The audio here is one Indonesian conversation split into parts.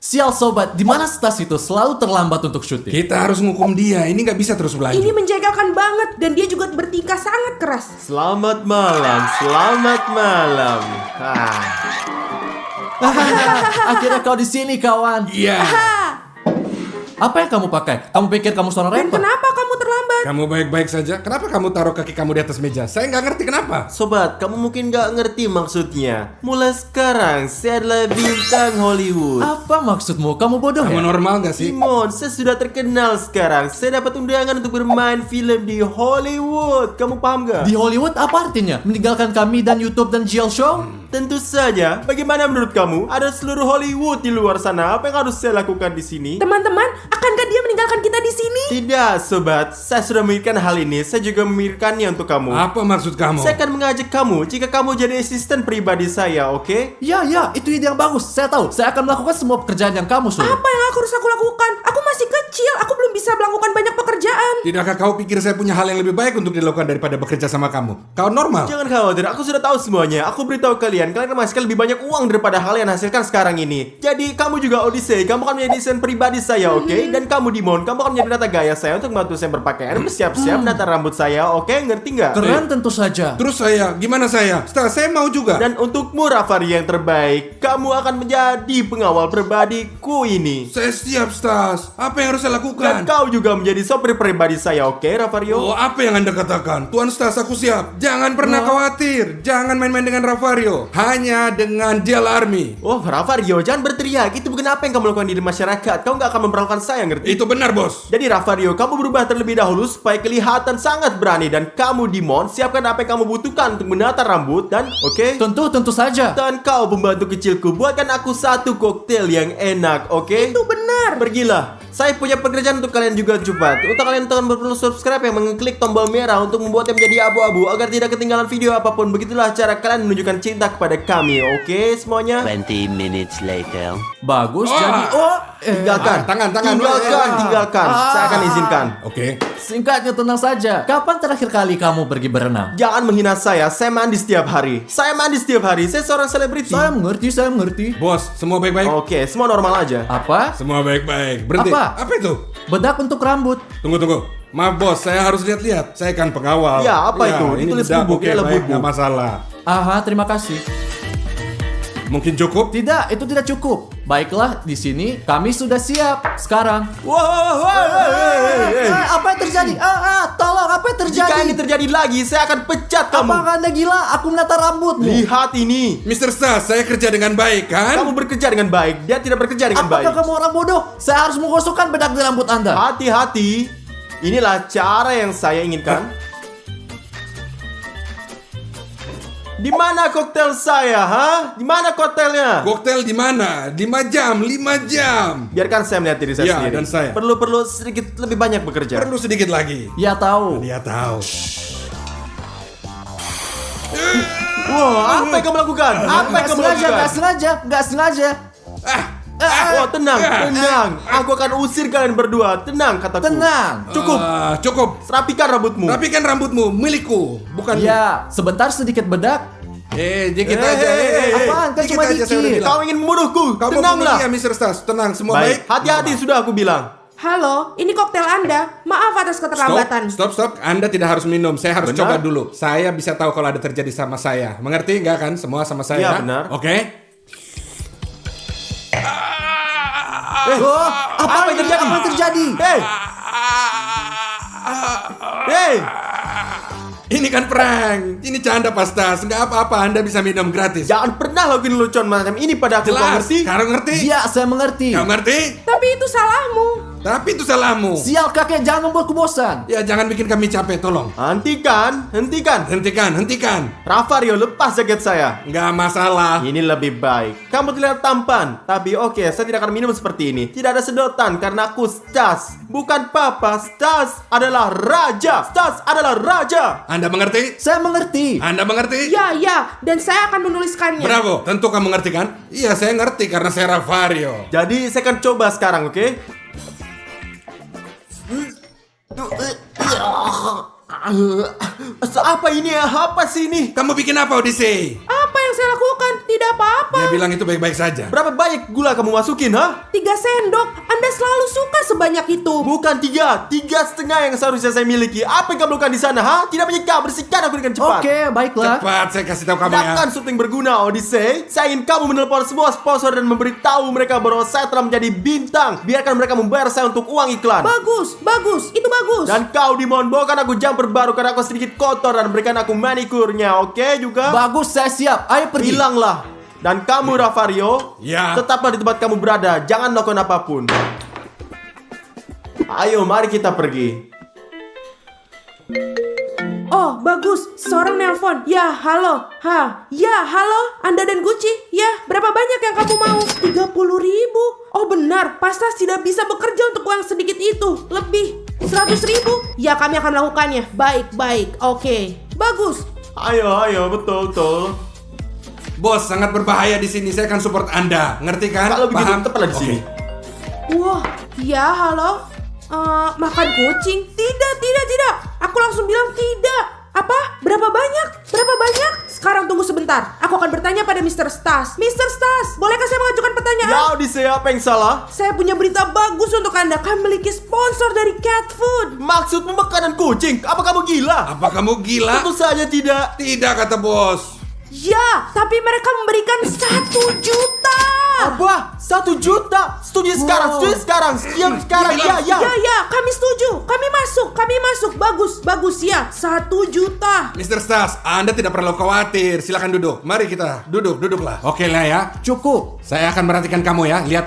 Sial sobat, di mana Stas itu selalu terlambat untuk syuting? Kita harus ngukum dia, ini nggak bisa terus berlanjut. Ini menjegalkan banget dan dia juga bertingkah sangat keras. Selamat malam, selamat malam. Akhirnya kau di sini, kawan. Iya. Apa yang kamu pakai? Kamu pikir kamu seorang Dan rapper? kenapa kamu terlambat? Kamu baik-baik saja? Kenapa kamu taruh kaki kamu di atas meja? Saya nggak ngerti kenapa. Sobat, kamu mungkin gak ngerti maksudnya. Mulai sekarang, saya adalah bintang Hollywood. Apa maksudmu? Kamu bodoh Kamu ya? normal nggak sih? Simon, saya sudah terkenal sekarang. Saya dapat undangan untuk bermain film di Hollywood. Kamu paham gak? Di Hollywood apa artinya? Meninggalkan kami dan YouTube dan GL Show? Tentu saja. Bagaimana menurut kamu? Ada seluruh Hollywood di luar sana. Apa yang harus saya lakukan di sini? Teman-teman, akankah dia meninggalkan kita di sini? Tidak, sobat. Saya sudah memikirkan hal ini. Saya juga memikirkannya untuk kamu. Apa maksud kamu? Saya akan mengajak kamu jika kamu jadi asisten pribadi saya, oke? Ya, itu ide yang bagus. Saya tahu. Saya akan melakukan semua pekerjaan yang kamu suruh. Apa yang harus aku lakukan? Aku masih kecil, aku belum bisa melakukan banyak pekerjaan. Tidakkah kau pikir saya punya hal yang lebih baik untuk dilakukan daripada bekerja sama kamu? Kau normal? Jangan khawatir, aku sudah tahu semuanya. Aku beritahu kalian akan menghasilkan lebih banyak uang daripada hal yang hasilkan sekarang ini. Jadi kamu juga Odyssey, kamu akan menjadi desain pribadi saya, oke? Dan kamu Dimon, kamu akan menjadi penata gaya saya untuk membantu saya berpakaian, bersiap-siap, menata rambut saya, oke? Ngerti nggak? Keren tentu saja. Terus saya, gimana saya? Stas, saya mau juga. Dan untukmu Rafari yang terbaik, kamu akan menjadi pengawal pribadiku ini. Saya siap, Stas. Apa yang harus saya Dan lakukan? kau juga menjadi sopir pribadi saya, oke Ravario? Oh, apa yang Anda katakan? Tuan Stas, aku siap. Jangan pernah khawatir. Jangan main-main dengan Ravario. Hanya dengan Dial Army. Oh, Ravario, jangan berteriak. Itu bukan apa yang kamu lakukan di masyarakat. Kau nggak akan memperlakukan saya, ngerti? Itu benar, bos. Jadi Ravario, kamu berubah terlebih dahulu supaya kelihatan sangat berani. Dan kamu Dimon, siapkan apa yang kamu butuhkan untuk menata rambut. Dan, oke? Tentu saja. Dan kau pembantu kecilku, buatkan aku satu koktail yang enak, oke? Itu benar. Pergilah. Saya punya pekerjaan untuk kalian juga cepat. Untuk kalian tekan perlu subscribe yang mengklik tombol merah untuk membuatnya menjadi abu-abu agar tidak ketinggalan video apapun. Begitulah cara kalian menunjukkan cinta kepada kami, oke semuanya? 20 minutes later. Bagus. Wah. Jadi, Tinggalkan. tangan. Tinggalkan. Saya akan izinkan. Oke. singkatnya tenang saja. Kapan terakhir kali kamu pergi berenang? Jangan menghina saya mandi setiap hari. Saya mandi setiap hari. Saya seorang selebriti. Saya mengerti. Bos, semua baik-baik? Oke, semua normal aja. Apa? Semua baik-baik. Berhenti. Apa? Apa itu? Bedak untuk rambut. Tunggu. Maaf bos, saya harus lihat-lihat. Saya kan pengawal. Ya, apa itu? Ini Ditulis bedak, bubuk, oke, ini baik, bubuk. nggak masalah. Aha, terima kasih. Mungkin cukup? Tidak, itu tidak cukup. Baiklah, di sini kami sudah siap. Sekarang. Apa yang terjadi? Tolong, apa yang terjadi? Jika ini terjadi lagi, saya akan pecat kamu. Apakah Anda gila? Aku menata rambutmu. Lihat ini. Mr. Stas, saya kerja dengan baik kan? Kamu bekerja dengan baik. Dia tidak bekerja dengan Apakah baik. kamu orang bodoh? Saya harus menggosokkan bedak di rambut Anda. Hati-hati. Inilah cara yang saya inginkan. Di mana koktail saya, ha? Di mana koktailnya? Koktail di mana? 5 jam. Biarkan saya melihat diri saya Ya, sendiri. dan saya. Perlu sedikit lebih banyak bekerja. Perlu sedikit lagi. Ya tahu. Dia tahu. Wah, apa yang kamu lakukan? Apa yang kamu lakukan? Nggak sengaja. Oh, tenang. Aku akan usir kalian berdua. Tenang, kataku. Tenang. Cukup. Rapikan rambutmu. Rapikan rambutmu, milikku, bukan. Ya, sebentar sedikit bedak. Dikit aja. Apaan? Kan Dikit cuma aja, saya udah dikit. bilang. Kau ingin membunuhku? Kamu Tenanglah. ya, Mr. Stas. Tenang, semua Baik, baik. hati-hati sudah aku bilang. Halo, ini koktail Anda. Maaf atas keterlambatan. Stop. Anda tidak harus minum. Saya harus Benar? coba dulu. Saya bisa tahu kalau ada terjadi sama saya. Mengerti nggak kan? Semua sama saya. Iya, benar. Oke. Apa yang terjadi? Apa yang terjadi? Hei, Ini kan prank. Ini canda pastas. Nggak apa-apa. Anda bisa minum gratis. jangan pernah lakuin lucuan macam ini pada aku. Kau Jelas. ngerti? Sekarang ngerti? Ya, saya mengerti. Kau ngerti? Tapi itu salahmu. Tapi itu salahmu. Sial kakek, jangan membuatku bosan. Ya jangan bikin kami capek, tolong. Hentikan. Hentikan. Ravario, lepas jaket saya. Nggak masalah. Ini lebih baik. Kamu terlihat tampan. Tapi oke, saya tidak akan minum seperti ini. Tidak ada sedotan karena aku Stas. Bukan Papa. Stas adalah raja. Anda mengerti? Saya mengerti. Anda mengerti? Ya, dan saya akan menuliskannya. Bravo, tentu kamu mengerti kan? Iya, saya ngerti karena saya Ravario. Jadi saya akan coba sekarang, oke? Apa ini? Apa sih ini? Kamu bikin apa, Odyssey? Apa yang yang saya lakukan? Tidak apa-apa. Dia bilang itu baik-baik saja. Berapa banyak gula kamu masukin, ha? 3 sendok. Anda selalu suka sebanyak itu. Bukan 3, 3,5 yang seharusnya saya miliki. Apa yang kamu lakukan di sana, ha? Tidak menyeka, bersihkan aku dengan cepat. Oke, baiklah. Cepat, saya kasih tahu kamu ya. Tidakkan syuting berguna, Odyssey. Saya ingin kamu menelpon semua sponsor dan memberitahu mereka bahwa saya telah menjadi bintang. Biarkan mereka membayar saya untuk uang iklan. Bagus, bagus. Itu bagus. Dan kau, Dimon, bawakan aku jumper baru karena aku sedikit kotor dan berikan aku manikurnya, oke juga? Bagus, saya siap. Ayo pergi. Hilanglah. Dan kamu, Ravario, Ya. tetaplah di tempat kamu berada. Jangan lakukan apapun. Ayo, mari kita pergi. Oh, bagus. Seorang nelpon. Ya, halo. Ya, halo. Anda dan Gucci. Ya, berapa banyak yang kamu mau? 30.000. Oh, benar. Pastas tidak bisa bekerja untuk uang sedikit itu. Lebih. 100.000. Ya, kami akan melakukannya. Baik. Oke. Bagus. Ayo, betul. Bos, sangat berbahaya di sini. Saya akan support Anda. Ngerti kan? Kalau begitu, Paham? tetaplah di Oke. sini. Wah, ya, halo. Makan kucing? Tidak. Aku langsung bilang tidak. Apa? Berapa banyak? Sekarang tunggu sebentar. Aku akan bertanya pada Mr. Stas. Mr. Stas, bolehkah saya mengajukan pertanyaan? Ya, Odyssey, apa yang salah? Saya punya berita bagus untuk Anda. Kami memiliki sponsor dari cat food. Maksudmu makanan kucing? Apa kamu gila? Apa kamu gila? Tentu saja tidak. Tidak, kata bos. Ya, tapi mereka memberikan 1 juta. Apa? 1 juta? Setuju sekarang. Siap sekarang. Gila. Ya. Kami setuju. Kami masuk. Bagus ya. 1 juta. Mr. Stas, Anda tidak perlu khawatir. Silakan duduk. Mari kita duduklah. Oke lah ya. Cukup. Saya akan perhatikan kamu ya. Lihat.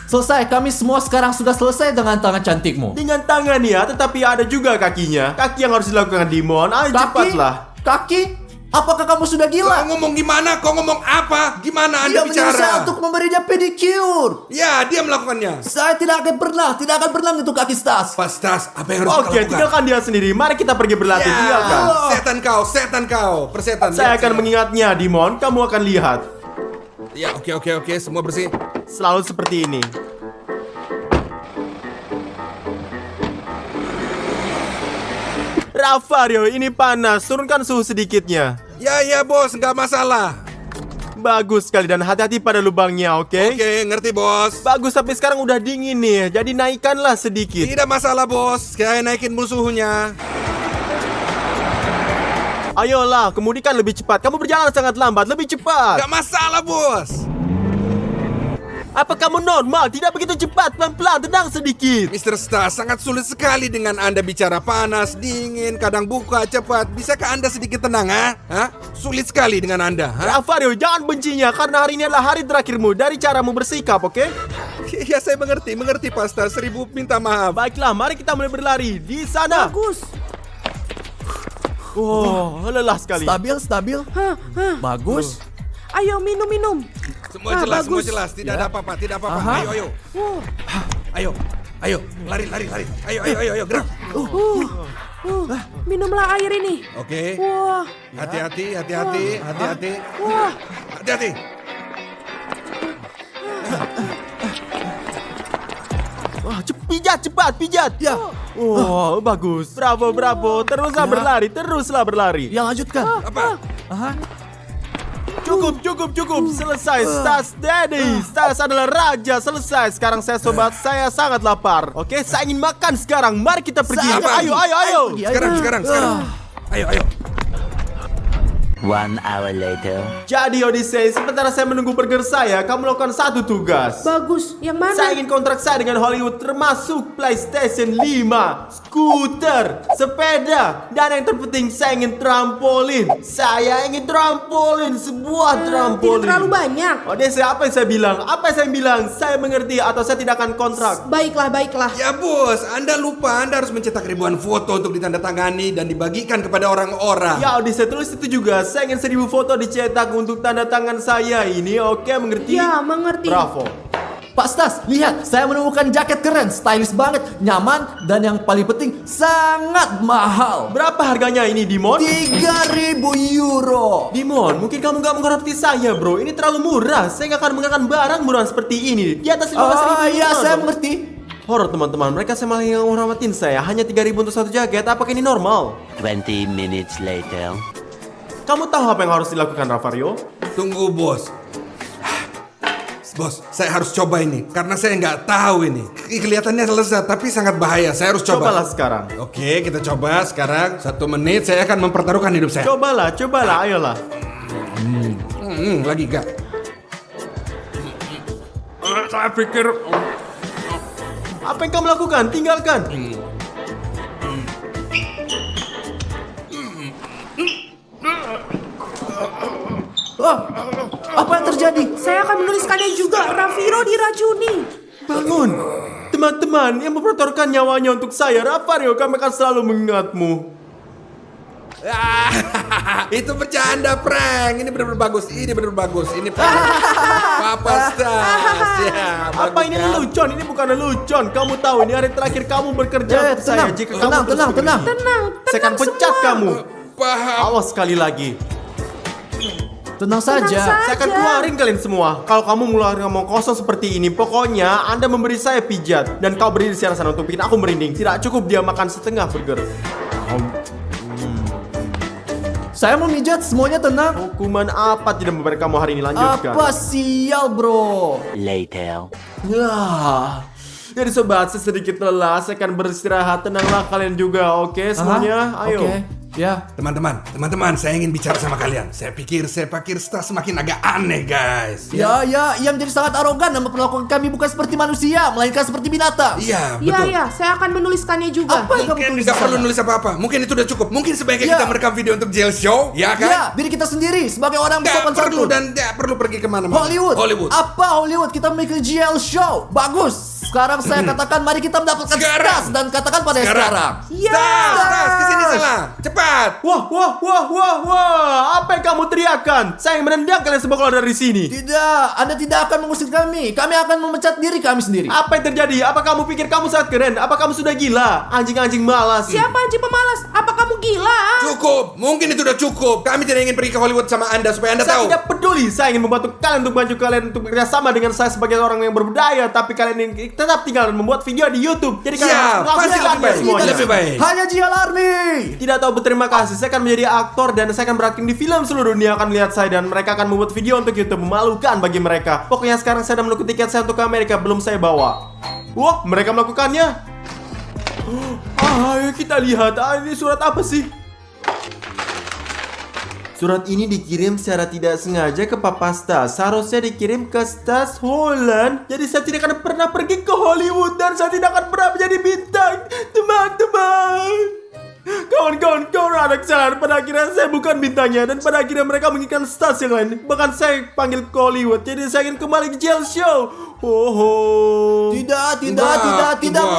Selesai. Kami semua sekarang sudah selesai dengan tangan cantikmu. Dengan tangan ya, tetapi ada juga kakinya. Kaki yang harus dilakukan Dimon. Ayo cepatlah. Kaki? Apakah kamu sudah Kau gila? ngomong gimana? Kau ngomong apa? Gimana Anda Dia menyuruh saya bicara? untuk memberinya pedicure. Ya, dia melakukannya. Saya tidak akan pernah menyentuh kaki Stas. Pak Stas, apa yang harus Oke, kita lakukan? tinggalkan dia sendiri. Mari kita pergi berlatih. Tinggalkan. Setan kau. Persetan. Saya Lihat akan mengingatnya, Dimon. Kamu akan lihat. Ya, oke. Semua bersih. Selalu seperti ini. Ravario, ini panas. Turunkan suhu sedikitnya. Ya, bos. Nggak masalah. Bagus sekali dan hati-hati pada lubangnya, oke? Oke, ngerti, bos. Bagus, tapi sekarang udah dingin nih. Jadi naikkanlah sedikit. Tidak masalah, bos. Saya naikin suhunya. Ayolah, kemudikan lebih cepat. Kamu berjalan sangat lambat. Lebih cepat. Nggak masalah, bos. Apa kamu normal? Tidak begitu cepat. Pelan-pelan, tenang sedikit. Mr. Stas, sangat sulit sekali dengan Anda bicara panas, dingin, kadang buka, cepat. Bisakah Anda sedikit tenang, ha? Sulit sekali dengan Anda, ha? Ravario, jangan bencinya karena hari ini adalah hari terakhirmu dari caramu bersikap, oke? Ya, saya mengerti, Pak Stas. 1000 minta maaf. Baiklah, mari kita mulai berlari. Di sana. Bagus. Lelah sekali. Stabil. Bagus. Ayo minum. Semua jelas, bagus. Tidak ada apa-apa, Aha. Ayo. Ayo, lari. Ayo, gerak. Minumlah air ini. Oke. Wah. Hati-hati. Wah. Hati-hati. Wah, cepat, pijat. Ya. Bagus. Bravo. Teruslah berlari. Ya, lanjutkan. Apa? Aha. Cukup. Selesai. Stas Daddy. Stas adalah raja. Selesai. Sekarang saya sangat lapar. Oke, saya ingin makan sekarang. Mari kita pergi. Sabar. Ayo. Pergi, Sekarang. Ayo. 1 hour later. Jadi Odyssey, sementara saya menunggu burger saya, kamu lakukan satu tugas. Bagus. Yang mana? Saya ingin kontrak saya dengan Hollywood termasuk PlayStation 5, skuter, sepeda, dan yang terpenting saya ingin trampolin. Saya ingin trampolin, sebuah Tidak trampolin. terlalu banyak. Odyssey, apa yang saya bilang? Saya mengerti atau saya tidak akan kontrak. Baiklah. Ya, bos. Anda lupa. Anda harus mencetak ribuan foto untuk ditandatangani dan dibagikan kepada orang-orang. Ya Odyssey, tulis itu juga. Saya ingin 1000 foto dicetak untuk tanda tangan saya ini. Oke, mengerti? Ya, mengerti. Bravo. Pak Stas, lihat, saya menemukan jaket keren, stylish banget, nyaman, dan yang paling penting sangat mahal. Berapa harganya ini, Dimon? 3.000 euro. Dimon, mungkin kamu gak menghormati saya, bro. Ini terlalu murah. Saya gak akan menggunakan barang murah seperti ini. Di atas 15.000 Ya, euro. saya mengerti. Horor, teman-teman. Mereka malah yang menghormatin saya. Hanya 3.000 untuk satu jaket. Apakah ini normal? 20 minutes later. Kamu tahu apa yang harus dilakukan, Ravario? Tunggu, bos. Bos, saya harus coba ini karena saya nggak tahu ini. Kelihatannya lezat tapi sangat bahaya. Saya harus coba. Cobalah sekarang. Oke, kita coba sekarang. 1 menit saya akan mempertaruhkan hidup saya. Cobalah, ayolah. Lagi gak? Saya pikir Apa yang kamu lakukan? Tinggalkan. Oh, apa yang terjadi? Saya akan menuliskannya juga. Rafiro diracuni. Bangun. Teman-teman yang mempertaruhkan nyawanya untuk saya, Ravario, kami akan selalu mengingatmu. itu bercanda, prank. Ini benar-benar bagus. Ini benar-benar bagus. Ini Papa Stas. Ya, Apa bagus ini kan? lelucon? Ini bukan lelucon. Kamu tahu ini hari terakhir kamu bekerja untuk saya. Jika kamu terus begini, Tenang, saya akan pecat semua. kamu. Paham. Awas sekali lagi. Tenang saja. Saya akan keluarin kalian semua. Kalau kamu mulai ngomong kosong seperti ini, pokoknya Anda memberi saya pijat dan kau berdiri di sana untuk bikin aku merinding. Tidak cukup dia makan setengah burger. Saya mau mijat, semuanya tenang. Hukuman apa tidak memberi kamu hari ini? Lanjutkan. Apa sial, bro? Later. Jadi sobat, saya sedikit lelah. Saya akan beristirahat. Tenanglah kalian juga, oke semuanya? Aha, Ayo. Oke, ya. Teman-teman, saya ingin bicara sama kalian. Saya pikir Stas semakin agak aneh, guys. Ya, ia menjadi sangat arogan dan memperlakukan kami bukan seperti manusia, melainkan seperti binatang. Iya, Iya, betul. iya, saya akan menuliskannya juga. Apa yang kamu Mungkin tulis nggak di perlu sana? nulis apa-apa. Mungkin itu udah cukup. Mungkin sebaiknya Ya. kita merekam video untuk jail show, ya kan? Ya, diri kita sendiri sebagai orang Nggak bersopan perlu santun. dan nggak perlu pergi kemana-mana. Hollywood. Apa Hollywood? Kita make a GL show. Bagus. Sekarang saya katakan mari kita mendapatkan Sekarang. stas dan katakan pada sekarang. Ya. Stas, kesini salah. Cepat. Wah, apa yang kamu teriakkan? Saya yang menendang kalian semua keluar dari sini. Tidak, Anda tidak akan mengusir kami. Kami akan memecat diri kami sendiri. Apa yang terjadi? Apa kamu pikir kamu sangat keren? Apa kamu sudah gila? Anjing-anjing malas. Siapa anjing pemalas? Apa kamu gila? Cukup. Mungkin itu udah cukup. Kami tidak ingin pergi ke Hollywood sama Anda supaya Anda Saya tahu. tidak peduli. Saya ingin membantu kalian untuk maju kalian untuk bekerja sama dengan saya sebagai orang yang berbudaya. Tapi kalian ingin tetap tinggal dan membuat video di YouTube. Jadi kalian Ya, harus pasti lebih melakukannya baik. semuanya. Lebih baik. Hanya GL Army. Tidak tahu berterima kasih. Saya akan menjadi aktor dan saya akan berakting di film. Seluruh dunia akan melihat saya dan mereka akan membuat video untuk YouTube. Memalukan bagi mereka. Pokoknya sekarang saya sudah menunggu tiket saya untuk ke Amerika. Belum saya bawa. Wah, mereka melakukannya. Ayo kita lihat. Ini surat apa sih? Surat ini dikirim secara tidak sengaja ke Papa Stas. Seharusnya dikirim ke Stas Holland. Jadi saya tidak akan pernah pergi ke Hollywood dan saya tidak akan pernah menjadi bintang. Teman-teman. Kawan-kawan, anak kesalahan. Pada akhirnya saya bukan bintangnya dan pada akhirnya mereka menginginkan Stas yang lain. Bahkan saya panggil ke Hollywood. Jadi saya ingin kembali ke jail show. Tidak Enggak,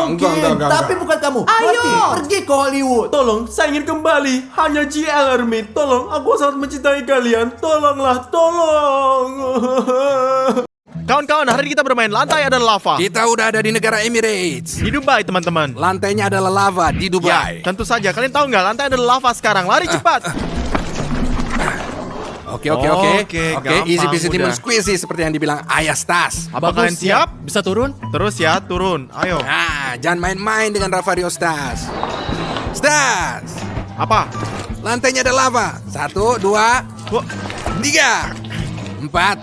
mungkin. enggak. Tapi bukan kamu. Ayo. Berarti pergi ke Hollywood. Tolong, saya ingin kembali. Hanya GL Army. Tolong, aku sangat mencintai kalian. Tolonglah, tolong. Kawan-kawan, hari ini kita bermain lantai adalah lava. Kita udah ada di negara Emirates. Di Dubai, teman-teman. Lantainya adalah lava di Dubai. Ya, tentu saja. Kalian tahu nggak, lantai adalah lava sekarang. Lari cepat. Oke, Oke, gampang, easy peasy mudah. lemon squeezy seperti yang dibilang Ayah Stas. Apa kalian siap? Bisa turun? Terus ya, turun. Ayo. Nah, jangan main-main dengan Ravario Stas. Stas, Apa? lantainya ada lava. 1, 2, Wah, 3, 4,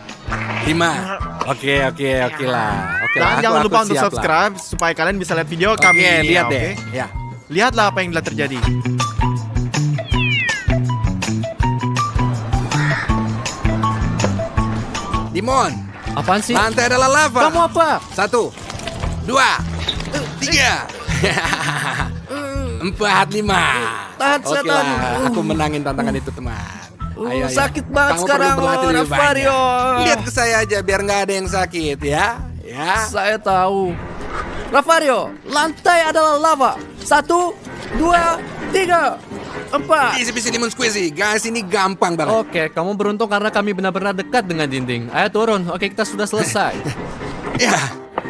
5. Oke lah. Oke lah. dan jangan aku lupa untuk siap lah. subscribe supaya kalian bisa lihat video Oke, kami. ini, lihat ya, deh. oke? Ya. Lihatlah apa yang telah terjadi. Dimon, Apaan sih? lantai adalah lava. Kamu apa? 1, 2, 3, 4, 5. Tahan, Oke setan. lah, aku menangin tantangan itu, teman. Ayo. sakit banget Kamu sekarang, perlu berlatih lebih Ravario. banyak. Lihat ke saya aja biar nggak ada yang sakit ya. Ya. Saya tahu. Ravario, lantai adalah lava. 1, 2, 3, 4. Easy peasy lemon squeezy. Guys, ini gampang banget. Oke, kamu beruntung karena kami benar-benar dekat dengan dinding. Ayo turun. Oke, kita sudah selesai. Ya.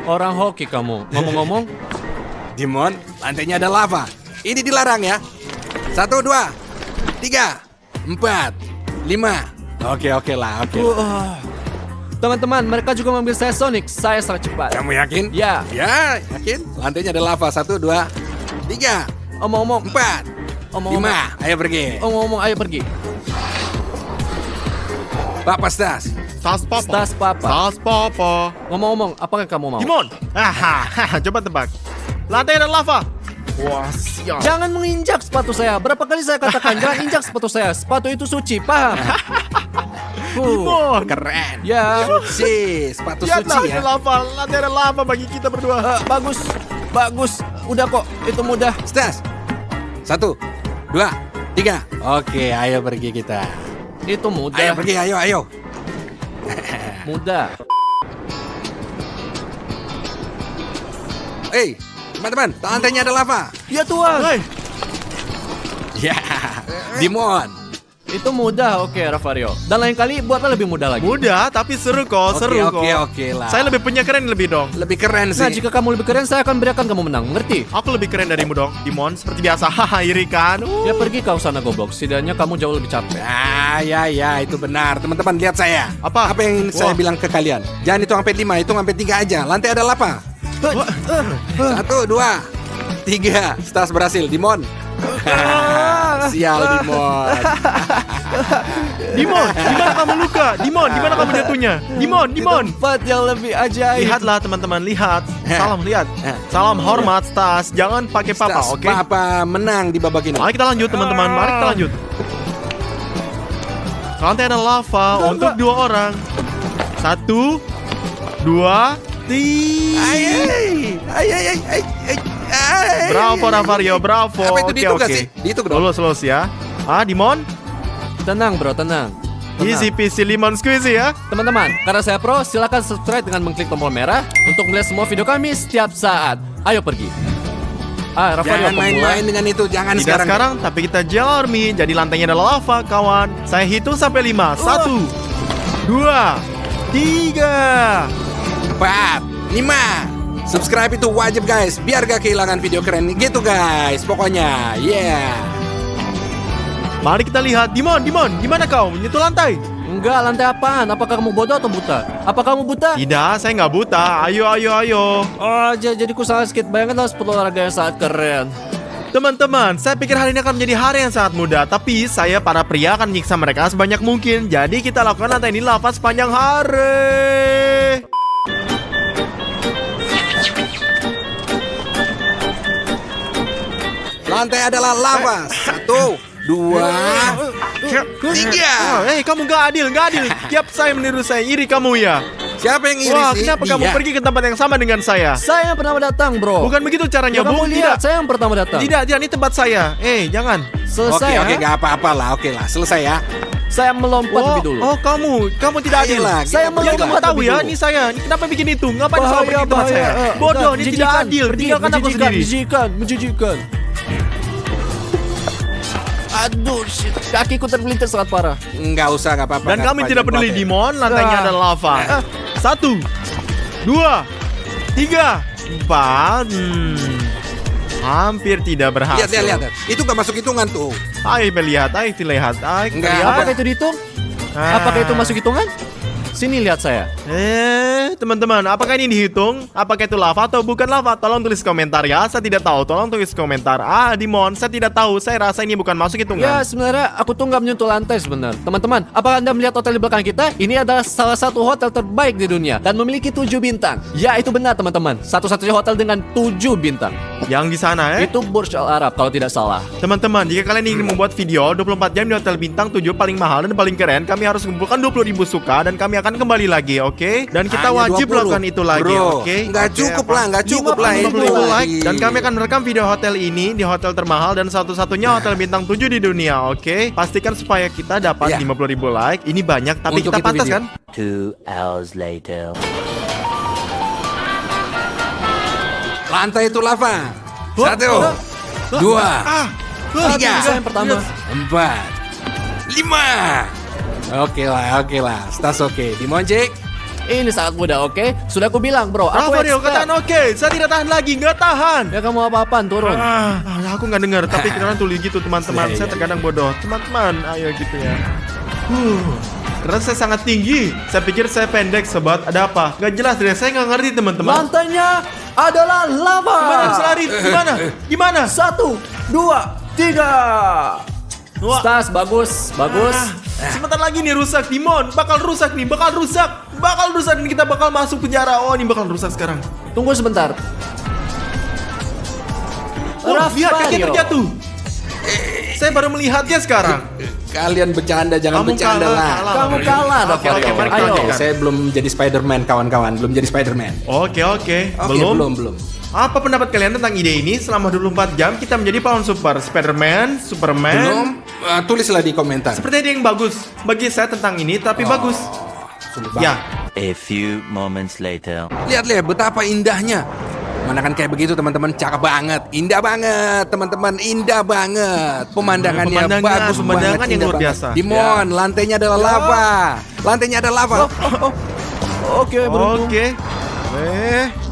Orang hoki kamu. Ngomong-ngomong, Dimon, lantainya ada lava. Ini dilarang ya. 1, 2, 3, 4, 5. Oke lah. teman-teman, mereka juga mengambil saya Sonic. Saya sangat cepat. Kamu yakin? Ya. Ya, yakin? Lantainya ada lava. 1, 2, 3, Omong-omong, 4, Omong-omong. 5. Ayo pergi. Omong-omong, ayo pergi. Papa Stas. Stas papa. Stas papa. Stas papa. Ngomong-ngomong, apa yang kamu mau? Dimon. Coba tebak. Lantai ada lava. Wah, siap. Jangan menginjak sepatu saya. Berapa kali saya katakan jangan injak sepatu saya. Sepatu itu suci, paham? Dimon. Keren. Ya, Si, sepatu Lihatlah suci ada ya. lava. Lantai ada lava bagi kita berdua. bagus, bagus. Udah kok, itu mudah. Stas. 1, 2, 3. Oke, ayo pergi kita. Itu mudah. Ayo pergi, ayo. Mudah. Hei, teman-teman, lantainya ada lava. Ya Tuhan. Hei, Ya, Dimon. Itu mudah, oke Ravario. Dan lain kali buatlah lebih mudah lagi. mudah tapi seru kok, seru kok. Oke lah. Saya lebih punya keren lebih dong. lebih keren Nah, sih. jika kamu lebih keren, saya akan berikan kamu menang. Mengerti? Aku lebih keren darimu dong, Dimon. Seperti biasa, haha, iri kan? Ya pergi kau sana goblok. Setidaknya kamu jauh lebih capek. Ya, itu benar. Teman-teman, lihat saya. Apa? Apa yang saya Wah. bilang ke kalian? Jangan hitung sampai 5, hitung sampai 3 aja. Lantai ada lava. 1, 2, 3. Stas berhasil, Dimon. Sial, Dimon. Dimon, di mana kamu luka? Dimon, di mana kamu jatuhnya? Dimon. Tempat yang lebih ajaib. Lihatlah teman-teman, lihat. Salam, lihat. Salam hormat, Stas. Jangan pakai papa, Stas, oke? Papa menang di babak ini. Mari kita lanjut, teman-teman. Mari kita lanjut. Lantai ada lava untuk 2 orang. 1, 2, 3. Bravo, Ravario, bravo. Apa itu Oke, dihitung oke. gak sih? Dihitung dong. Lulus ya. Dimon, Tenang bro, tenang. Tenang. easy peasy lemon squeezy ya. Teman-teman, karena saya pro, silakan subscribe dengan mengklik tombol merah untuk melihat semua video kami setiap saat. Ayo pergi. Ravario Jangan main-main dengan itu, jangan Tidak sekarang, tapi kita Gel Army. Jadi lantainya adalah lava, kawan. Saya hitung sampai 5. 1, 2, 3. 4, 5. Subscribe itu wajib guys, biar gak kehilangan video keren gitu guys. Pokoknya, yeah. Mari kita lihat. Dimon, di mana kau? Menyentuh lantai. Enggak, lantai apaan? Apakah kamu bodoh atau buta? Apa kamu buta? Tidak, saya nggak buta. Ayo. Oh, jadi ku salah sedikit. Bayangkan sepatu olahraga yang sangat keren. Teman-teman, saya pikir hari ini akan menjadi hari yang sangat mudah. Tapi saya para pria akan menyiksa mereka sebanyak mungkin. Jadi kita lakukan lantai ini lava sepanjang hari. Lantai adalah lava. 1, 2, 3. Kamu nggak adil. Tiap saya meniru saya, iri kamu ya. Siapa yang iri Wah, sih? kenapa kamu Dia. pergi ke tempat yang sama dengan saya? Saya yang pertama datang, bro. Bukan begitu caranya, Ya, kamu Bu. lihat, Tidak. saya yang pertama datang. Tidak, ini tempat saya. Jangan. Selesai. Oke, ha? gak apa-apa lah. Oke lah, selesai ya. Saya melompat lebih dulu. Kamu tidak adil. Ayolah, Saya kita mau Ya pergi kamu lah. tahu lebih ya, dulu. ini saya. Kenapa bikin itu? Ngapain selalu pergi ke tempat bahaya. saya? Bodoh, ini tidak Menjijikan. adil. Pergi, Tinggalkan aku menjijikan, sendiri. menjijikan. Aduh, shit. Kakiku terpelintir sangat parah. Nggak usah, nggak apa-apa. Dan nggak kami apa-apa, tidak peduli, oke. Dimon. Lantainya Ah. ada lava. 1, 2, 3, 4. Hampir tidak berhasil. Lihat. Itu nggak masuk hitungan tuh. Ayo lihat, ayo lihat. Enggak. Apakah itu dihitung? Ah. Apakah itu masuk hitungan? Sini lihat saya. Teman-teman, apakah ini dihitung? Apakah itu lava atau bukan lava? Tolong tulis komentar ya. Saya tidak tahu. Tolong tulis komentar. Dimon, saya tidak tahu. Saya rasa ini bukan masuk hitungan. Ya, sebenarnya aku tuh nggak menyentuh lantai sebenarnya. Teman-teman, apakah Anda melihat hotel di belakang kita? Ini adalah salah satu hotel terbaik di dunia dan memiliki 7 bintang. Ya, itu benar teman-teman. Satu-satunya hotel dengan 7 bintang. Yang di sana Itu Burj Al Arab kalau tidak salah. Teman-teman, jika kalian ingin membuat video 24 jam di hotel bintang 7 paling mahal dan paling keren, kami harus mengumpulkan 20.000 suka dan kami akan kembali lagi, oke? Dan kita Hanya wajib 20. lakukan itu lagi, Bro, oke? nggak Oke, cukup apa? lah, nggak cukup lah. 50.000 itu like. lagi. Dan kami akan merekam video hotel ini di hotel termahal dan satu-satunya hotel bintang 7 di dunia, oke? Pastikan supaya kita dapat Ya. 50.000 like. Ini banyak, tapi Untuk kita itu pantas video. kan? 2 hours later. Lantai itu lava. 1, 2, 3, Saya yang pertama. 4, 5. Oke lah. Stas oke. Dimonjek. Ini sangat mudah, oke? Sudah aku bilang, bro. Aku Rafario, expert. katakan oke. Saya tidak tahan lagi, nggak tahan. Ya kamu apa-apaan, turun. Aku nggak dengar, tapi kedengaran tulis gitu teman-teman. Iya, Saya iya. terkadang bodoh. Teman-teman, ayo gitu ya. Karena saya sangat tinggi. Saya pikir saya pendek, sobat. Ada apa? Nggak jelas deh. Saya nggak ngerti teman-teman. Lantainya adalah lava. Gimana bisa lari? Gimana? Gimana? 1, 2, 3. Wah. Stas, bagus. Sebentar lagi nih rusak, Dimon. Bakal rusak nih, bakal rusak. Bakal rusak dan kita bakal masuk penjara. Oh, ini bakal rusak sekarang. Tunggu sebentar. Oh, lihat kaki Rafario. terjatuh. Saya baru melihatnya sekarang. Kalian bercanda, jangan Kamu bercanda kalah, lah. kalah. Kamu kalah, Oke, Rafario. oke, mari kita Ayo. lanjutkan. Saya belum jadi Spider-Man, kawan-kawan. Belum jadi Spider-Man. Oke. Oke, Belum. belum. Apa pendapat kalian tentang ide ini? Selama 24 jam kita menjadi pahlawan super. Spider-Man, Superman. Belum. Tulislah di komentar. Seperti ada yang bagus bagi saya tentang ini, tapi bagus. Sulit banget. Ya, A few moments later. Lihat betapa indahnya. Mana kan kayak begitu teman-teman, cakep banget, indah banget teman-teman, indah banget. Pemandangannya bagus pemandangan banget, yang indah luar banget. biasa. Dimon, lantainya adalah lava, lantainya ada lava. Oke, beruntung. oke.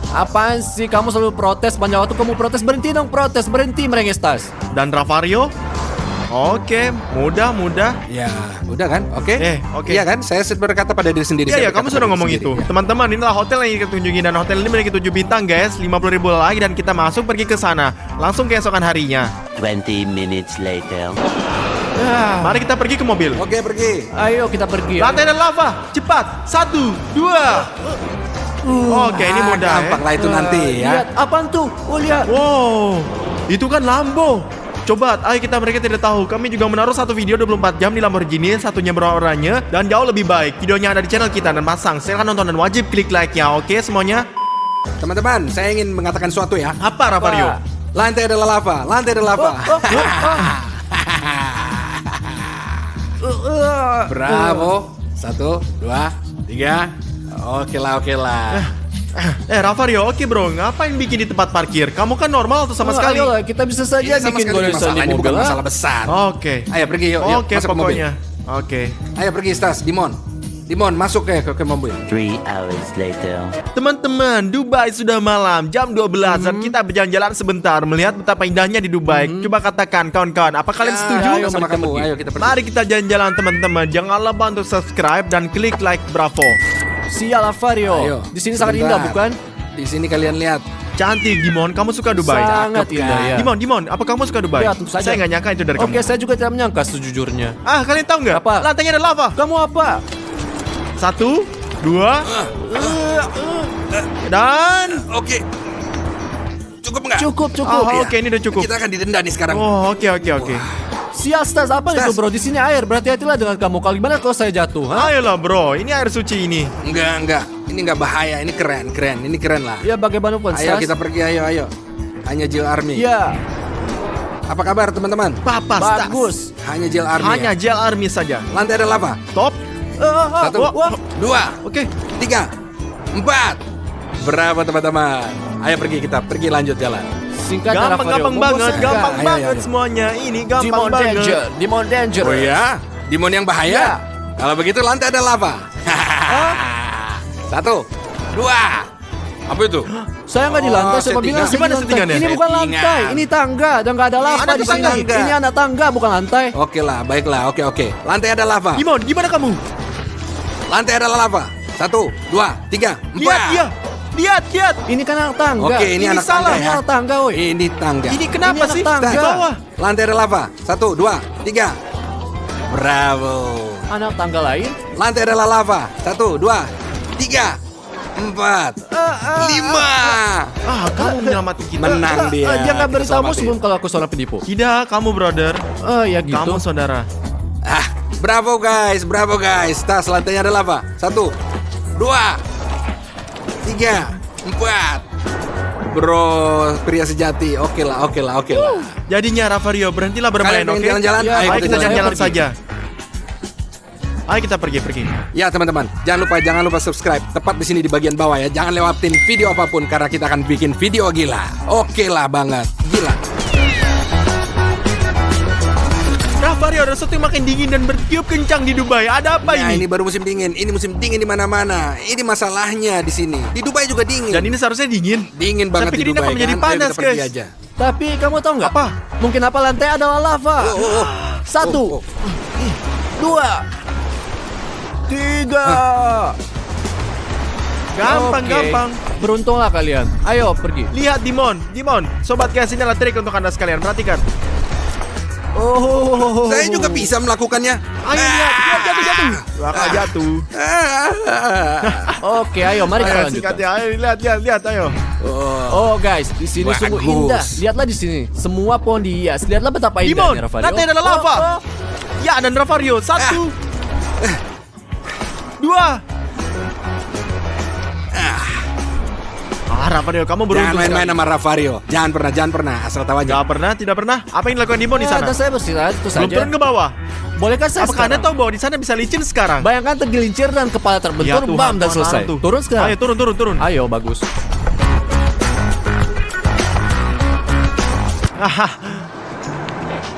Apaan sih kamu selalu protes panjang waktu kamu protes, berhenti dong protes, berhenti merenges tas. Dan Rafario? Oke, mudah. Ya, udah kan? Oke. Oke. Iya kan? Saya berkata pada diri sendiri. Iya, saya ya, kamu berkata sudah pada ngomong diri itu. sendiri, ya. Teman-teman, inilah hotel yang kita tunjukin dan hotel ini memiliki 7 bintang, guys. 50.000 lagi dan kita masuk pergi ke sana. Langsung keesokan harinya. 20 minutes later. Mari kita pergi ke mobil. Oke, pergi. Ayo kita pergi. Lantai dan lava, cepat. 1, 2. Oke, ini mudah ya. Gampang lah itu nanti ya. Lihat, apaan tuh? Oh, lihat. Wow, itu kan Lambo. Coba, ayo kita mereka tidak tahu. Kami juga menaruh satu video 24 jam di Lamborghini, satunya berwarna dan jauh lebih baik. Videonya ada di channel kita dan pasang. Silahkan nonton dan wajib klik like-nya. Oke semuanya? Teman-teman, saya ingin mengatakan sesuatu ya. Apa Rafario? Lantai adalah lava, lantai adalah lava. Bravo. 1, 2, 3. Oke lah. Rafario, oke bro, ngapain bikin di tempat parkir? Kamu kan normal tuh sama sekali. Ayolah, kita bisa saja Ini sama bikin sekali bukan goresan masalah, di ini mobil. bukan ah. masalah besar. Oke. Ayo pergi yuk, Oke, masuk ke mobil. pokoknya. Oke. Ayo pergi Stas, Dimon, masuk ke mobil. 3 hours later. Teman-teman, Dubai sudah malam, jam 12 dan kita berjalan-jalan sebentar melihat betapa indahnya di Dubai. Coba katakan kawan-kawan, apa kalian Ya, setuju? ayo sama kamu, ayo kita pergi. Mari kita jalan-jalan teman-teman. Jangan lupa untuk subscribe dan klik like Bravo. Sial, Rafario. Ayo. Di sini sangat Sebentar. indah, bukan? Di sini kalian lihat. Cantik, Dimon. Kamu suka Dubai? Sangat Cakep, indah kan? ya. Dimon, apa kamu suka Dubai? Ya, tentu saja. Saya nggak nyangka itu dari Oke, kamu. saya juga tidak menyangka sejujurnya. Kalian tahu nggak? Apa? Lantainya ada lava. Kamu apa? 1, 2, dan Oke. Cukup nggak? Cukup. ya. Oke, ini udah cukup. Kita akan didenda nih sekarang. Oh, oke. Sial, Stas, apa Stas. itu bro? Di sini air, berhati-hatilah dengan kamu. Kalau gimana kalau saya jatuh? Ha? Ayolah bro, ini air suci ini. Enggak. Ini nggak bahaya. Ini keren. Ini keren lah. Ya bagaimanapun, Ayo Stas. kita pergi, ayo. Hanya Jill Army. Ya, Apa kabar teman-teman? Papa Stas. bagus. Hanya Jill Army. Hanya ya? gel army saja. Lantai ada lava. Top. 1, wah. 2, Oke. 3, 4. Berapa teman-teman? Ayo pergi lanjut jalan. Singkatnya, Gampang Rafario. banget, Membosankan. gampang Ayo, banget ayo. semuanya. Ini gampang Demon banget. Danger, Demon Danger. Oh ya? Dimon yang bahaya? Ya. Kalau begitu lantai ada lava. 1, 2. Apa itu? Saya nggak di lantai, saya settingan. bilang saya Gimana di lantai. settingannya? Ini bukan Settingan. lantai, ini tangga dan nggak ada lava Ada di tuh sini. tangga. Ini anak tangga, bukan lantai. Oke lah, baiklah. Oke. Lantai ada lava. Dimon, gimana kamu? Lantai ada lava. 1, 2, 3, 4. Lihat dia. Lihat. Ini kan anak tangga. Oke, ini anak salah. tangga Ini ya. anak tangga, woi. Ini tangga. Ini kenapa Ini anak sih? tangga. Di bawah. Lantai ada lava. 1, 2, 3. Bravo. Anak tangga lain. Lantai adalah lava. 1, 2, 3, 4, 5. Kamu menyelamatkan kita. Menang dia. Dia nggak Kita beritahu selamatin. sebelum kalau aku seorang penipu. Tidak, kamu brother. Ya gitu. Kamu saudara. Bravo guys. Tas lantainya ada lava. 1, 2, 3, 4. Bro, pria sejati. Oke lah. Jadinya Rafario, berhentilah bermain, Kalian pengen oke? jalan-jalan? Ya, Ayo Ayo kita Saya jalan-jalan pergi. saja. Ayo kita pergi. Ya teman-teman, jangan lupa subscribe. Tepat di sini di bagian bawah ya. Jangan lewatin video apapun karena kita akan bikin video gila. Oke lah banget, gila. Rafario, ada sesuatu yang makin dingin dan bertiup kencang di Dubai. Ada apa Nah, ini? ini baru musim dingin. Ini musim dingin di mana-mana. Ini masalahnya di sini. Di Dubai juga dingin. Dan ini seharusnya dingin. Dingin banget pikir di ini Dubai. akan menjadi kan? Ayo panas, kita pergi guys. aja. Tapi kamu tahu nggak? Apa? Mungkin apa lantai adalah lava. 1, 2, 3. Gampang. Oke. Beruntunglah kalian. Ayo pergi. Lihat Dimon, sobat guys, ini adalah trik untuk anda sekalian. Perhatikan. Oh. Saya juga bisa melakukannya. Ayo lihat, jatuh. Kakak jatuh. Oke, ayo mari kita Ayo lanjutkan. sikat ya, ayo lihat, ayo. Oh guys, di sini sungguh Bagus. indah. Lihatlah di sini, semua pohon dihias. Lihatlah betapa Dimon, indahnya Ravario. nanti ada lava. Ya, dan Ravario. 1, 2. Ravario, kamu Jangan beruntung main-main sekali. sama Ravario. Jangan pernah. Asal tahu aja. Gak pernah, tidak pernah. Apa yang dilakukan Dimon di sana? Dan saya beristirahat itu Belum saja. turun ke bawah. Bolehkah saya Apakah Anda sekarang? tahu bahwa di sana bisa licin sekarang? Bayangkan tergelincir dan kepala terbentur, bam dan selesai. Tuh. Turun sekarang. Ayo turun. Ayo, bagus.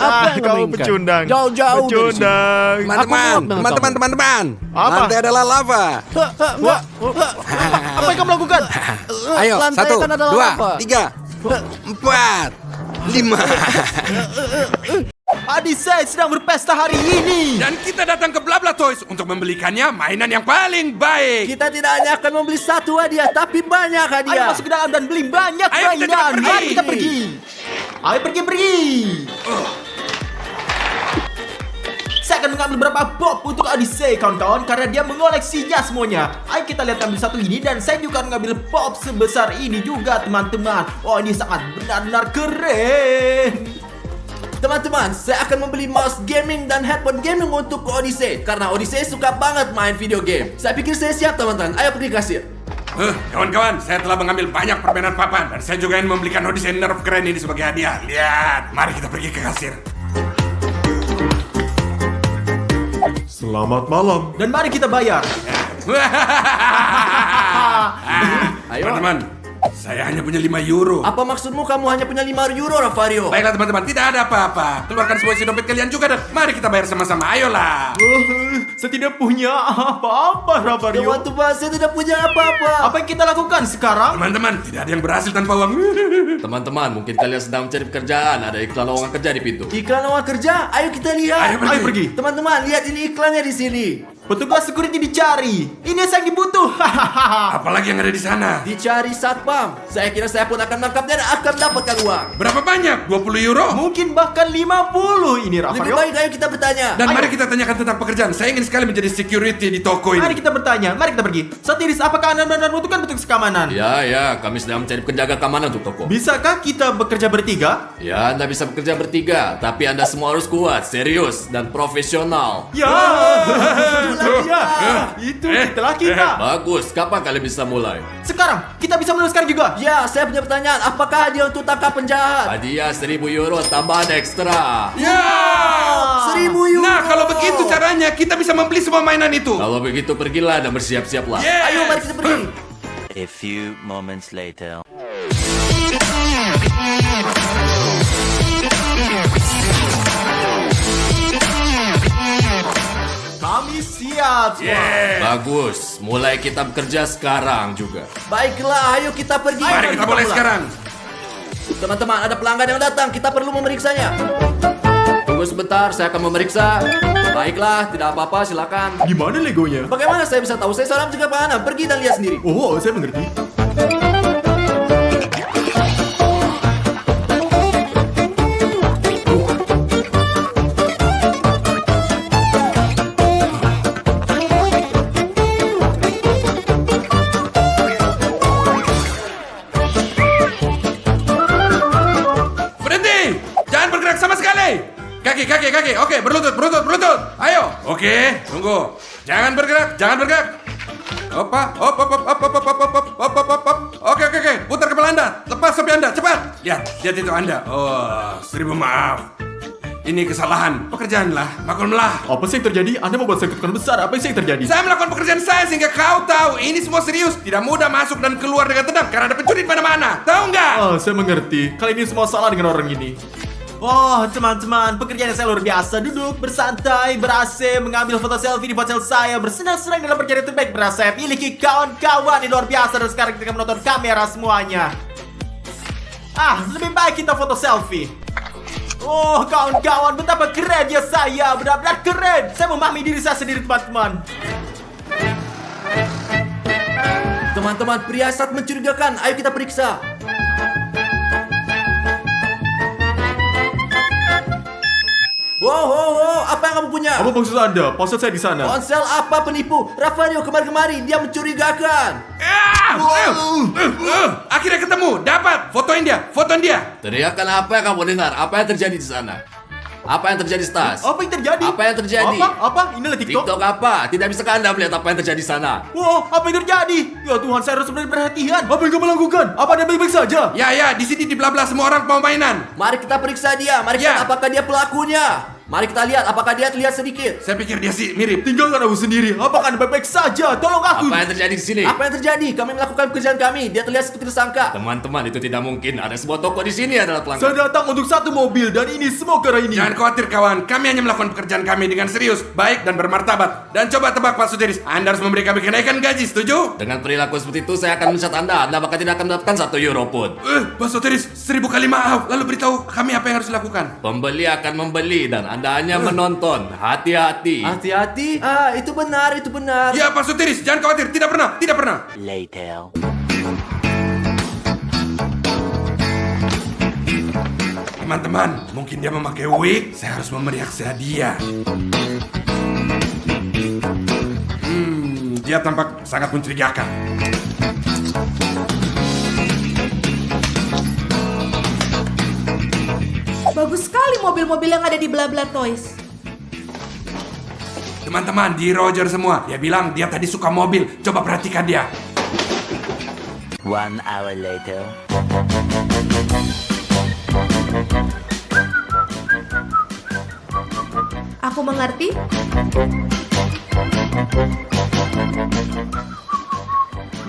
Apa yang Kamu menginginkan? pecundang. Jauh-jauh dari sini. Pecundang. Teman-teman. Lantai adalah lava. Apa yang kamu lakukan? Ayo, Lantai 1, kan ada 2, lava. 3, 4, 5. Odyssey sedang berpesta hari ini. Dan kita datang ke Blabla Toys untuk membelikannya mainan yang paling baik. Kita tidak hanya akan membeli satu hadiah, tapi banyak Ayo hadiah. masuk ke dalam dan beli banyak Ayo, kita cepat mainan. pergi. Mari kita pergi. Ayo pergi. Saya akan mengambil beberapa bob untuk Odyssey kawan-kawan karena dia mengoleksinya semuanya. Ayo kita lihat ambil satu ini dan saya juga akan mengambil bob sebesar ini juga teman-teman. Oh ini sangat benar-benar keren. Teman-teman, saya akan membeli mouse gaming dan headphone gaming untuk Odyssey karena Odyssey suka banget main video game. Saya pikir saya siap teman-teman. Ayo pergi kasir. Kawan-kawan, saya telah mengambil banyak permainan papan dan saya juga ingin membelikan Odyssey Nerf keren ini sebagai hadiah. Lihat, mari kita pergi ke kasir. Selamat malam. Dan mari kita bayar. Ayo. Teman-teman, saya hanya punya 5 euro. Apa maksudmu kamu hanya punya 5 euro, Ravario? Baiklah teman-teman, tidak ada apa-apa. Keluarkan semua isi dompet kalian juga dan mari kita bayar sama-sama. Ayolah. Saya tidak punya apa-apa Ravario. Teman-teman, saya tidak punya apa-apa. Apa yang kita lakukan sekarang? Teman-teman, tidak ada yang berhasil tanpa uang. Teman-teman, mungkin kalian sedang mencari pekerjaan. Ada iklan lowongan kerja di pintu. Iklan lowongan kerja? Ayo kita lihat. Ayo pergi. Teman-teman, lihat ini iklannya di sini. Petugas security dicari. Ini yang dibutuh. Apalagi yang ada di sana? Dicari satpam. Saya kira saya pun akan menangkapnya dan akan mendapatkan uang. Berapa banyak? 20 euro? Mungkin bahkan 50 ini Lebih Ravario. baik ayo kita bertanya. Dan Ayo. mari kita tanyakan tentang pekerjaan. Saya ingin sekali menjadi security di toko Mari ini. kita bertanya, mari kita pergi. Satiris, apakah Anda benar membutuhkan petugas keamanan? Ya, kami sedang mencari penjaga keamanan untuk toko. Bisakah kita bekerja bertiga? Ya, Anda bisa bekerja bertiga, tapi Anda semua harus kuat, serius, dan profesional. Ya. Itu itulah kita. Bagus, kapan kalian bisa mulai? Sekarang, kita bisa menuliskan juga. Ya, saya punya pertanyaan. Apakah hadiah untuk tangkap penjahat? Hadiah 1.000 euro tambahan ekstra. Ya! 1.000 euro. Nah, kalau begitu caranya kita bisa membeli semua mainan itu. Kalau begitu pergilah dan bersiap-siaplah. Yes. Ayo, mari kita pergi. A few moments later. Kami siap. Bagus, mulai kita bekerja sekarang juga. Baiklah, ayo kita pergi. Mari kita mulai sekarang. Teman-teman, ada pelanggan yang datang. Kita perlu memeriksanya. Tunggu sebentar, saya akan memeriksa. Baiklah, tidak apa-apa, silakan. Gimana legonya? Bagaimana saya bisa tahu? Saya seorang penjaga keamanan. Pergi dan lihat sendiri. Oh, saya mengerti. Berhenti! Jangan bergerak sama sekali. Kaki. Oke, berlutut. Ayo. Oke, tunggu. Jangan bergerak. Hop. Oke. Putar kepala Anda. Lepas topi Anda, cepat. Lihat itu Anda. Oh, 1000 maaf. Ini kesalahan. Pekerjaanlah, maklumlah. Apa sih yang terjadi? Anda membuat saya ketakutan besar. Apa sih yang terjadi? Saya melakukan pekerjaan saya sehingga kau tahu ini semua serius. Tidak mudah masuk dan keluar dengan tenang karena ada pencuri di mana-mana. Tahu nggak? Oh, saya mengerti. Kali ini semua salah dengan orang ini. Oh, teman-teman, pekerjaan saya luar biasa. Duduk, bersantai, ber-AC, mengambil foto selfie di ponsel saya, bersenang-senang dalam perjalanan terbaik beras saya miliki kawan-kawan yang luar biasa. Dan sekarang kita akan menonton kamera semuanya. Lebih baik kita foto selfie. Oh, kawan-kawan, betapa keren ya saya. Benar-benar keren. Saya memahami diri saya sendiri, teman-teman. Teman-teman, pria saat mencurigakan. Ayo kita periksa. Wow, apa yang kamu punya? Apa maksud Anda? Ponsel saya di sana. Ponsel apa penipu? Rafario kemari-kemari, dia mencurigakan. Akhirnya ketemu, dapat. Fotoin dia. Teriakan apa yang kamu dengar? Apa yang terjadi di sana? Apa yang terjadi, Stas? Apa yang terjadi? Apa yang terjadi? Apa? Inilah TikTok. TikTok apa? Tidak bisakah Anda melihat apa yang terjadi di sana? Wow, apa yang terjadi? Ya Tuhan, saya harus benar perhatian. Apa yang kamu lakukan? Apa Anda baik-baik saja? Ya, di sini di belah-belah semua orang mau mainan. Mari kita periksa dia. Mari Ya. kita apakah dia pelakunya. Mari kita lihat apakah dia terlihat sedikit. Saya pikir dia sih mirip. Tinggalkan aku sendiri. Apakah Anda baik-baik saja? Tolong aku. Apa yang terjadi di sini? Apa yang terjadi? Kami melakukan pekerjaan kami. Dia terlihat seperti tersangka. Teman-teman, itu tidak mungkin. Ada sebuah toko di sini adalah pelanggan. Saya datang untuk satu mobil dan ini semua karena ini. Jangan khawatir kawan, kami hanya melakukan pekerjaan kami dengan serius, baik dan bermartabat. Dan coba tebak Pak Sotiris, Anda harus memberi kami kenaikan gaji, setuju? Dengan perilaku seperti itu, saya akan mencat Anda. Anda bahkan tidak akan mendapatkan 1 euro pun. Pak Sotiris, 1000 kali maaf. Lalu beritahu kami apa yang harus dilakukan. Pembeli akan membeli dan Anda hanya menonton. Hati-hati. Hati-hati? Itu benar. Ya Pak Sotiris, jangan khawatir, tidak pernah. Later. Teman-teman, mungkin dia memakai wig, saya harus memberi hadiah. Dia tampak sangat mencurigakan. Bagus sekali mobil-mobil yang ada di Blabla Toys. Teman-teman, di Roger semua. Dia bilang dia tadi suka mobil. Coba perhatikan dia. 1 hour later. Aku mengerti.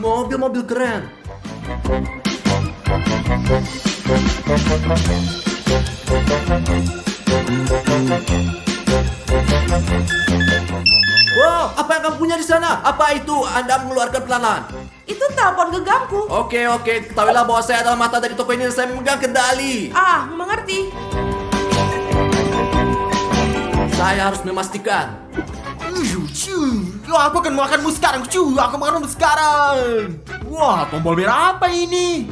Mobil-mobil keren. Wow, apa yang kamu punya di sana? Apa itu? Anda mengeluarkan pelan-pelan. Itu telepon genggamku. Oke, ketahuilah bahwa saya adalah mata dari toko ini dan saya memegang kendali. Mengerti. Saya harus memastikan. Aku akan makanmu sekarang. Aku makanmu sekarang. Wah, tombol merah apa ini?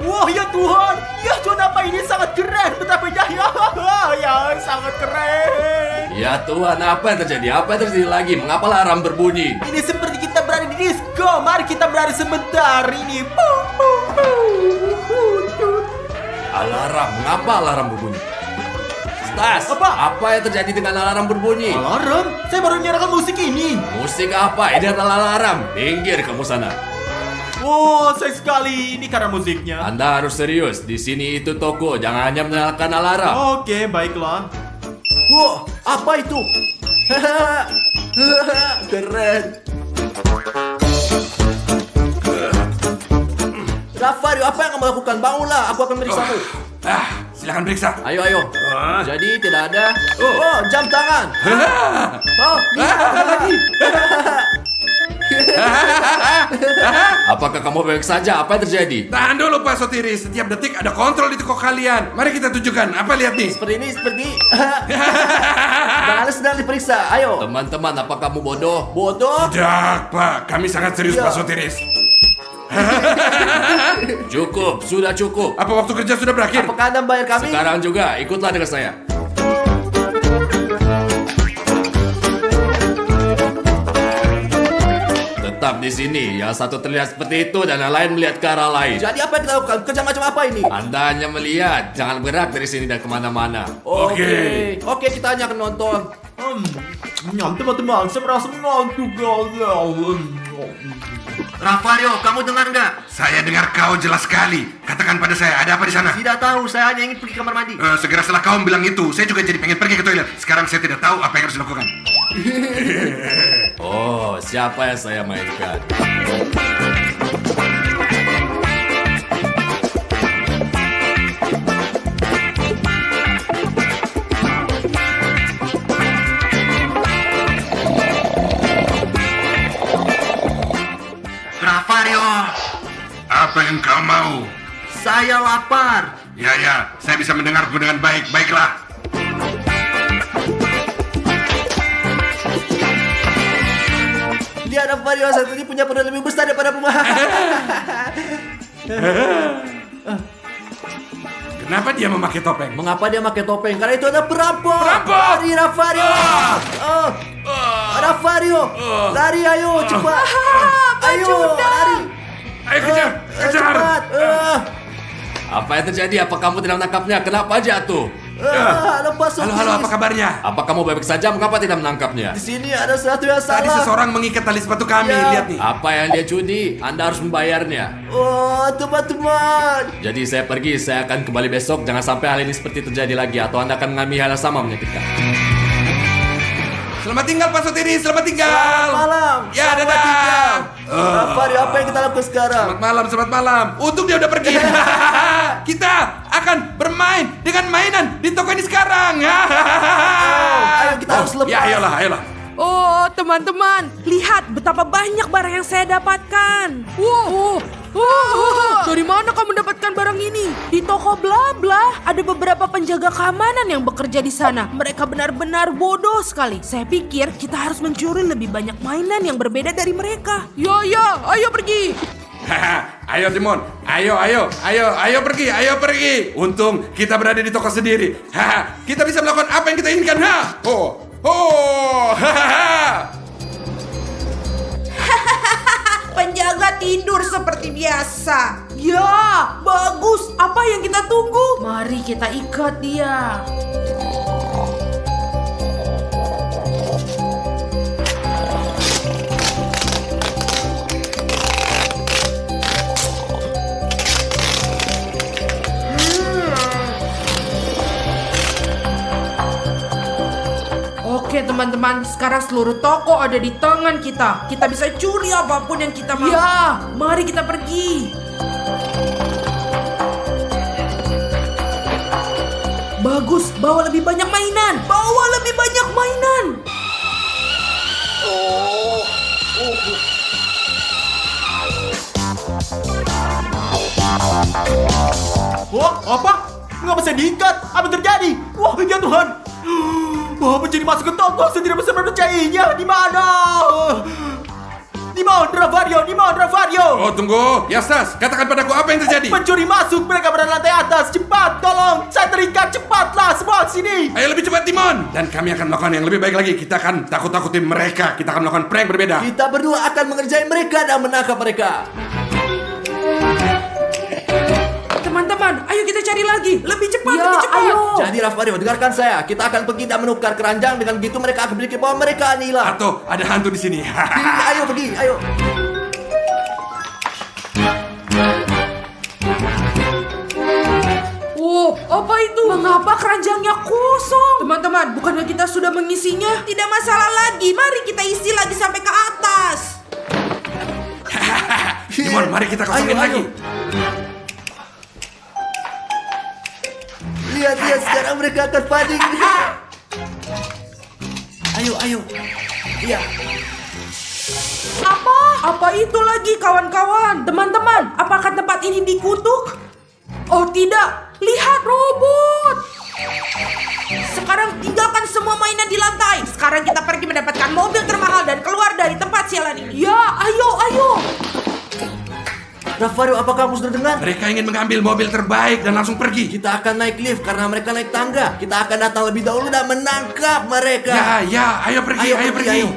Wah, ya Tuhan. Ya Tuhan, apa ini sangat keren. Betapa indahnya. Ya, sangat keren. Ya Tuhan, apa yang terjadi? Apa yang terjadi lagi? Mengapa alarm berbunyi? Ini seperti kita berada di disco. Mari kita berada sebentar ini. Alarm? Mengapa alarm berbunyi? Stas, apa yang terjadi dengan alarm berbunyi? Alarm? Saya baru menyalakan musik ini. Musik apa? Ini adalah alarm. Minggir kamu sana. Oh, sayang sekali. Ini karena musiknya. Anda harus serius. Di sini itu toko. Jangan hanya menyalakan alarm. Oke, baiklah. Wow, apa itu? Keren. Rafario, apa yang kamu lakukan? Bangunlah, aku akan meriksamu. Silakan periksa. Ayo. Jadi tidak ada. Oh, jam tangan. Oh, lihat ada lagi. Apakah kamu baik saja? Apa yang terjadi? Tahan dulu Pak Sotiris, setiap detik ada kontrol di toko kalian. Mari kita tunjukkan, apa lihat nih? Seperti ini. Tangannya sedang diperiksa. Ayo. Teman-teman, apa kamu bodoh? Bodoh? Tidak Pak, kami sangat serius Ya. Pak Sotiris. Cukup, sudah cukup. Apa waktu kerja sudah berakhir? Apakah Anda membayar kami? Sekarang juga, ikutlah dengan saya. Tetap di sini. Yang satu terlihat seperti itu dan yang lain melihat ke arah lain. Jadi apa yang kita lakukan? Kerja macam apa ini? Anda hanya melihat. Jangan bergerak dari sini dan kemana-mana. Oke. Oke, kita hanya akan nonton. Teman-teman, saya merasa mengantuk. Rafario, kamu dengar nggak? Saya dengar kau jelas sekali. Katakan pada saya, ada apa di sana? Tidak tahu, saya hanya ingin pergi kamar mandi. Segera setelah kau bilang itu, saya juga jadi pengen pergi ke toilet. Sekarang saya tidak tahu apa yang harus dilakukan. Oh, siapa yang saya mainkan? Rafario, Apa yang kau mau? saya lapar. Ya, saya bisa mendengarmu dengan baik. Baiklah. Lihat Rafario, satu ini punya perut lebih besar daripada rumah. Kenapa dia memakai topeng? Mengapa dia pakai topeng? Karena itu ada perampok. Perampok! Lari Ravario. Ravario, lari ayo cepat. Ayo lari. Ayo kejar, kejar. Cepat. Apa yang terjadi? Apa kamu tidak menangkapnya? Kenapa jatuh? Lepas. Halo, apa kabarnya? Apa kamu baik saja? Mengapa tidak menangkapnya? Di sini ada sesuatu yang Tadi salah. seseorang mengikat tali sepatu kami, Ya. lihat nih. Apa yang dia judi? Anda harus membayarnya. Oh, teman-teman. Jadi saya pergi, saya akan kembali besok. Jangan sampai hal ini seperti terjadi lagi, atau Anda akan mengalami hal yang sama menyakitkan. Selamat tinggal Pak Sotiri, selamat tinggal. Malam. Ya, dadah. Ravario, apa yang kita lakukan sekarang? Selamat malam. Untung dia udah pergi. Kita akan bermain dengan mainan di toko ini sekarang. Ayo kita harus lepas. Ya, ayolah. Oh, teman-teman, lihat betapa banyak barang yang saya dapatkan. Wow, dari mana kamu dapatkan barang ini? Di toko bla bla. Ada beberapa penjaga keamanan yang bekerja di sana. Mereka benar-benar bodoh sekali. Saya pikir kita harus mencuri lebih banyak mainan yang berbeda dari mereka. Ya, ayo pergi. Ayo Dimon, ayo pergi. Untung kita berada di toko sendiri. Kita bisa melakukan apa yang kita inginkan. Penjaga tidur seperti biasa. Ya, bagus. Apa yang kita tunggu? Mari kita ikat dia. Oke teman-teman, sekarang seluruh toko ada di tangan kita. Kita bisa curi apapun yang kita mau. Ya, mari kita pergi. Bagus, bawa lebih banyak mainan. Wah, apa? Mengapa saya diikat? Apa terjadi? Wah, ya Tuhan. Wah, pencuri masuk ke toko. Saya tidak bisa mempercayainya. Di mana? Di mana Ravario? Oh, tunggu. Yastas, katakan padaku apa yang terjadi. Pencuri masuk. Mereka berada di lantai atas. Cepat, tolong. Saya terikat. Cepatlah, semua sini. Ayo lebih cepat Timon. Dan kami akan melakukan yang lebih baik lagi. Kita akan takut-takutin mereka. Kita akan melakukan prank berbeda. Kita berdua akan mengerjai mereka dan menangkap mereka. Teman-teman, ayo kita cari lagi. Lebih cepat, Ya, lebih cepat. ayo. Jadi Ravario, dengarkan saya. Kita akan pergi dan menukar keranjang. Dengan begitu mereka akan berpikir bahwa mereka hilang. Atau ada hantu di sini. Ayo pergi, ayo. Oh, apa itu? Mengapa keranjangnya kosong? Teman-teman, bukannya kita sudah mengisinya? Tidak masalah lagi. Mari kita isi lagi sampai ke atas. Timon, mari kita kosongin Ayo, ayo. lagi. Lihat, sekarang mereka akan panik. Ayo. Iya. Apa itu lagi kawan-kawan? Teman-teman, apakah tempat ini dikutuk? Oh tidak, lihat robot. Sekarang tinggalkan semua mainan di lantai. Sekarang kita pergi mendapatkan mobil termahal dan keluar dari tempat sialan ini. Ya, ayo. Ravario, apakah kamu sudah dengar? Mereka ingin mengambil mobil terbaik dan langsung pergi. Kita akan naik lift karena mereka naik tangga. Kita akan datang lebih dahulu dan menangkap mereka. Ya, ayo pergi. Ayo.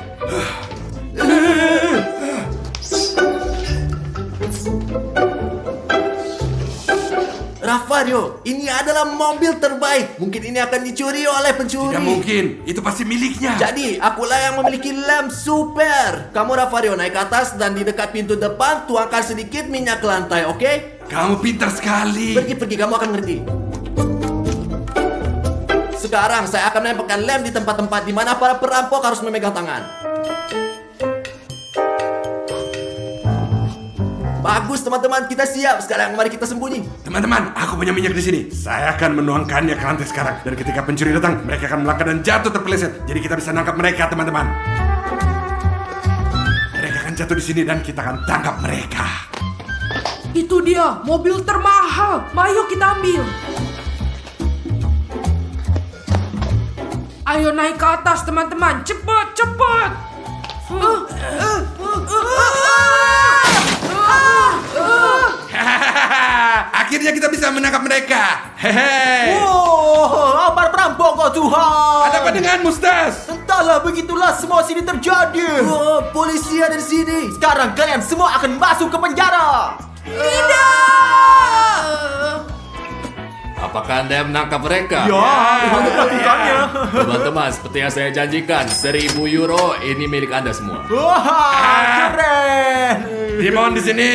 Ravario, ini adalah mobil terbaik. Mungkin ini akan dicuri oleh pencuri. Tidak mungkin, itu pasti miliknya. Jadi, akulah yang memiliki lem super. Kamu Ravario naik ke atas dan di dekat pintu depan tuangkan sedikit minyak ke lantai, oke? Kamu pintar sekali. Pergi, kamu akan ngerti. Sekarang saya akan menempelkan lem di tempat-tempat di mana para perampok harus memegang tangan. Bagus teman-teman, kita siap. Sekarang mari kita sembunyi. Teman-teman, aku punya minyak di sini. Saya akan menuangkannya ke lantai sekarang. Dan ketika pencuri datang, mereka akan melangkah dan jatuh terpeleset. Jadi kita bisa nangkap mereka, teman-teman. Mereka akan jatuh di sini dan kita akan tangkap mereka. Itu dia, mobil termahal. Ayo kita ambil. Ayo naik ke atas teman-teman. Cepat. Akhirnya kita bisa menangkap mereka. Hehe. Oh, para perampok, oh Tuhan. Ada apa denganmu, Stas? Entahlah, begitulah semua sini terjadi. Oh, polisi ada di sini. Sekarang kalian semua akan masuk ke penjara. Apakah Anda menangkap mereka? Ya, kamu melakukannya. Teman-teman, seperti yang saya janjikan, 1.000 euro ini milik Anda semua. Wah, keren. Dimon di sini.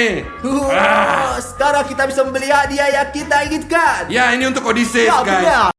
Sekarang kita bisa membeli hadiah yang kita inginkan. Ya, ini untuk Odysseus, Ya, guys. benar.